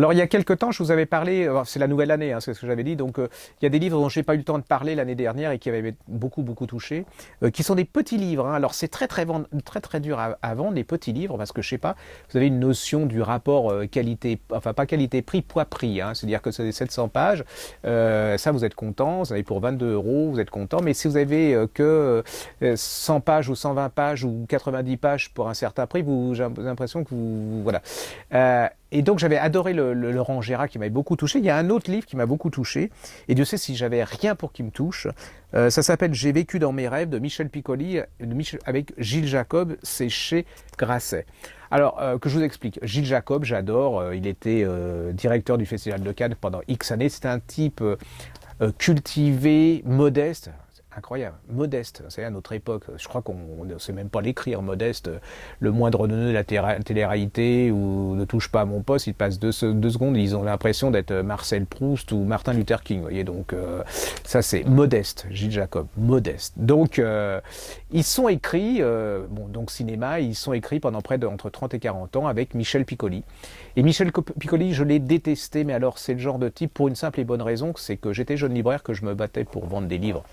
Alors, il y a quelque temps, je vous avais parlé, c'est la nouvelle année, hein, c'est ce que j'avais dit, donc il y a des livres dont je n'ai pas eu le temps de parler l'année dernière et qui avaient beaucoup, beaucoup touché, qui sont des petits livres, hein. Alors, c'est très dur à vendre, les petits livres, parce que, je sais pas, vous avez une notion du rapport qualité, enfin, pas qualité-prix, poids-prix, hein, c'est-à-dire que c'est des 700 pages, ça, vous êtes content, vous avez pour 22 euros, vous êtes content, mais si vous avez que 100 pages ou 120 pages ou 90 pages pour un certain prix, j'ai l'impression que vous... Voilà. Et donc j'avais adoré le Laurent Gérard qui m'avait beaucoup touché. Il y a un autre livre qui m'a beaucoup touché, et Dieu sait si j'avais rien pour qu'il me touche. Ça s'appelle J'ai vécu dans mes rêves de Michel Piccoli avec Gilles Jacob, c'est chez Grasset. Alors que je vous explique, Gilles Jacob, j'adore, il était directeur du Festival de Cannes pendant X années, c'est un type cultivé, modeste. Incroyable, modeste, c'est à notre époque, je crois qu'on ne sait même pas l'écrire, modeste, le moindre nœud de la télé-réalité ou ne touche pas à mon poste, il passe deux secondes, ils ont l'impression d'être Marcel Proust ou Martin Luther King, vous voyez, donc ça c'est modeste, Gilles Jacob, modeste. Donc ils sont écrits, bon donc cinéma, ils sont écrits pendant près entre 30 et 40 ans avec Michel Piccoli. Et Michel Piccoli, je l'ai détesté, mais alors c'est le genre de type pour une simple et bonne raison, c'est que j'étais jeune libraire, que je me battais pour vendre des livres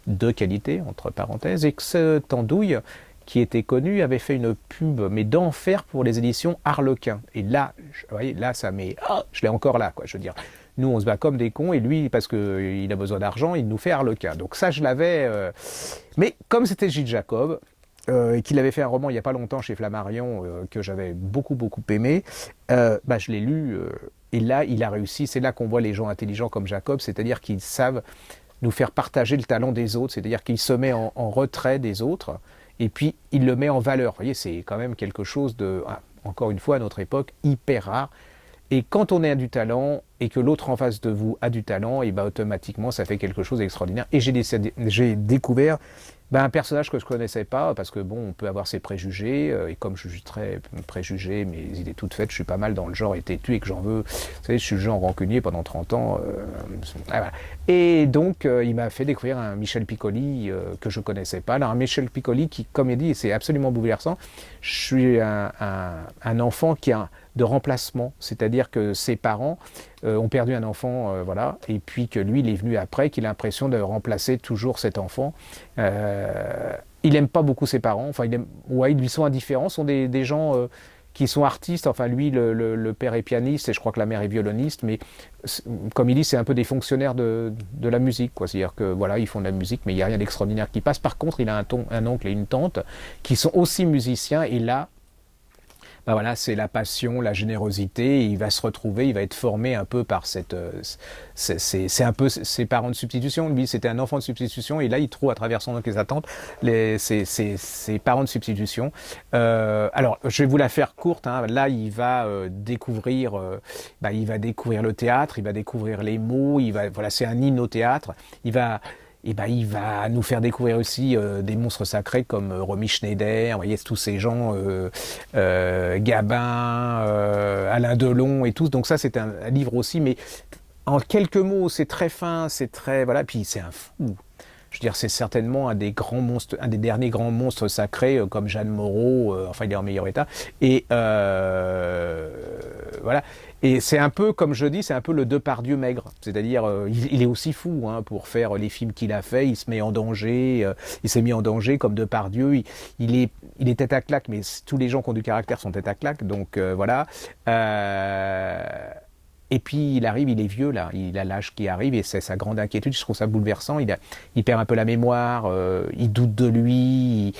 de qualité, entre parenthèses, et que cette andouille, qui était connu, avait fait une pub, mais d'enfer pour les éditions Harlequin. Et là, vous voyez, là, ça m'est... Oh, je l'ai encore là, quoi, je veux dire. Nous, on se bat comme des cons, et lui, parce qu'il a besoin d'argent, il nous fait Harlequin. Donc ça, je l'avais... Mais comme c'était Gilles Jacob, et qu'il avait fait un roman il n'y a pas longtemps chez Flammarion, que j'avais beaucoup, beaucoup aimé, bah, je l'ai lu, et là, il a réussi. C'est là qu'on voit les gens intelligents comme Jacob, c'est-à-dire qu'ils savent nous faire partager le talent des autres, c'est-à-dire qu'il se met en retrait des autres, et puis il le met en valeur. Vous voyez, c'est quand même quelque chose de, encore une fois, à notre époque, hyper rare. Et quand on a du talent, et que l'autre en face de vous a du talent, et ben automatiquement, ça fait quelque chose d'extraordinaire. Et j'ai découvert un personnage que je ne connaissais pas, parce que bon, on peut avoir ses préjugés, et comme je suis très préjugé, mes idées toutes faites, je suis pas mal dans le genre et têtu, et que j'en veux, vous savez, je suis le genre rancunier pendant 30 ans. Voilà. Et donc, il m'a fait découvrir un Michel Piccoli que je ne connaissais pas. Alors, un Michel Piccoli qui, comme il dit, c'est absolument bouleversant. Je suis un enfant qui a de remplacement, c'est-à-dire que ses parents ont perdu un enfant, voilà, et puis que lui, il est venu après, qu'il a l'impression de remplacer toujours cet enfant. Il n'aime pas beaucoup ses parents, enfin, ils lui sont indifférents, ce sont des gens qui sont artistes, enfin lui, le père est pianiste, et je crois que la mère est violoniste, mais comme il dit, c'est un peu des fonctionnaires de la musique, quoi. C'est-à-dire que voilà, ils font de la musique, mais il n'y a rien d'extraordinaire qui passe. Par contre, il a un oncle et une tante qui sont aussi musiciens, et là, ben voilà, c'est la passion, la générosité, il va se retrouver, il va être formé un peu par c'est un peu ses parents de substitution. Lui, c'était un enfant de substitution, et là, il trouve à travers son oncle et sa tante ses parents de substitution. Alors, je vais vous la faire courte, hein. Là, il va découvrir le théâtre, il va découvrir les mots, voilà, c'est un hymne au théâtre. Il va nous faire découvrir aussi des monstres sacrés comme Romy Schneider, vous voyez, tous ces gens, Gabin, Alain Delon et tous. Donc ça, c'est un livre aussi, mais en quelques mots, c'est très fin, c'est très... Voilà, puis c'est un fou. Je veux dire, c'est certainement un des derniers grands monstres sacrés, comme Jeanne Moreau, enfin il est en meilleur état. Et voilà. Et c'est un peu, comme je dis, c'est un peu le Depardieu maigre. C'est-à-dire, il est aussi fou, hein, pour faire les films qu'il a fait. Il se met en danger. Il s'est mis en danger comme Depardieu. Il est tête à claque, mais tous les gens qui ont du caractère sont tête à claque. Donc voilà. Et puis il arrive, il est vieux là, il a l'âge qui arrive, et c'est sa grande inquiétude. Je trouve ça bouleversant. Il perd un peu la mémoire, il doute de lui.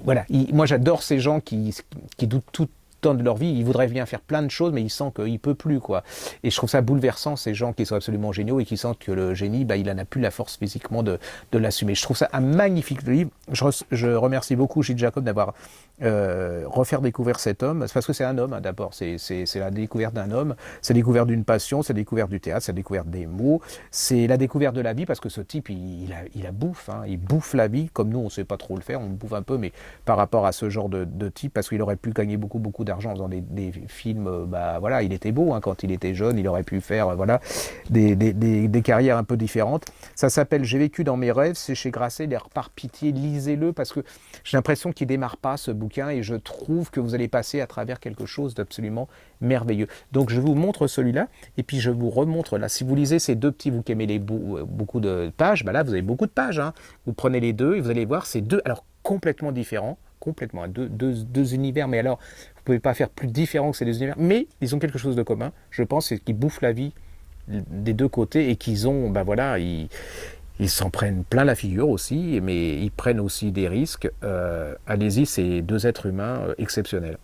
Voilà. Moi j'adore ces gens qui doutent tout temps de leur vie, il voudrait bien faire plein de choses, mais il sent qu'il peut plus, quoi. Et je trouve ça bouleversant, ces gens qui sont absolument géniaux et qui sentent que le génie, il en a plus la force physiquement de l'assumer. Je trouve ça un magnifique livre. Je remercie beaucoup Gilles Jacob d'avoir refaire découvrir cet homme. C'est parce que c'est un homme, hein, d'abord. C'est la découverte d'un homme, c'est la découverte d'une passion, c'est la découverte du théâtre, c'est la découverte des mots, c'est la découverte de la vie, parce que ce type, il bouffe, hein, il bouffe la vie, comme nous, on ne sait pas trop le faire, on bouffe un peu, mais par rapport à ce genre de type, parce qu'il aurait pu gagner beaucoup, beaucoup d'argent d'argent en faisant des films, bah voilà, il était beau, hein, quand il était jeune, il aurait pu faire voilà, des carrières un peu différentes. Ça s'appelle J'ai vécu dans mes rêves, c'est chez Grasset, par pitié, lisez-le, parce que j'ai l'impression qu'il démarre pas ce bouquin, et je trouve que vous allez passer à travers quelque chose d'absolument merveilleux. Donc je vous montre celui-là, et puis je vous remontre là, si vous lisez ces deux petits, vous qui aimez beaucoup de pages, bah là vous avez beaucoup de pages, hein. Vous prenez les deux, et vous allez voir ces deux, alors complètement différents, complètement, deux univers, mais alors vous ne pouvez pas faire plus différent que ces deux univers, mais ils ont quelque chose de commun, je pense, c'est qu'ils bouffent la vie des deux côtés, et qu'ils ont, ben voilà, ils s'en prennent plein la figure aussi, mais ils prennent aussi des risques. Allez-y, c'est deux êtres humains exceptionnels.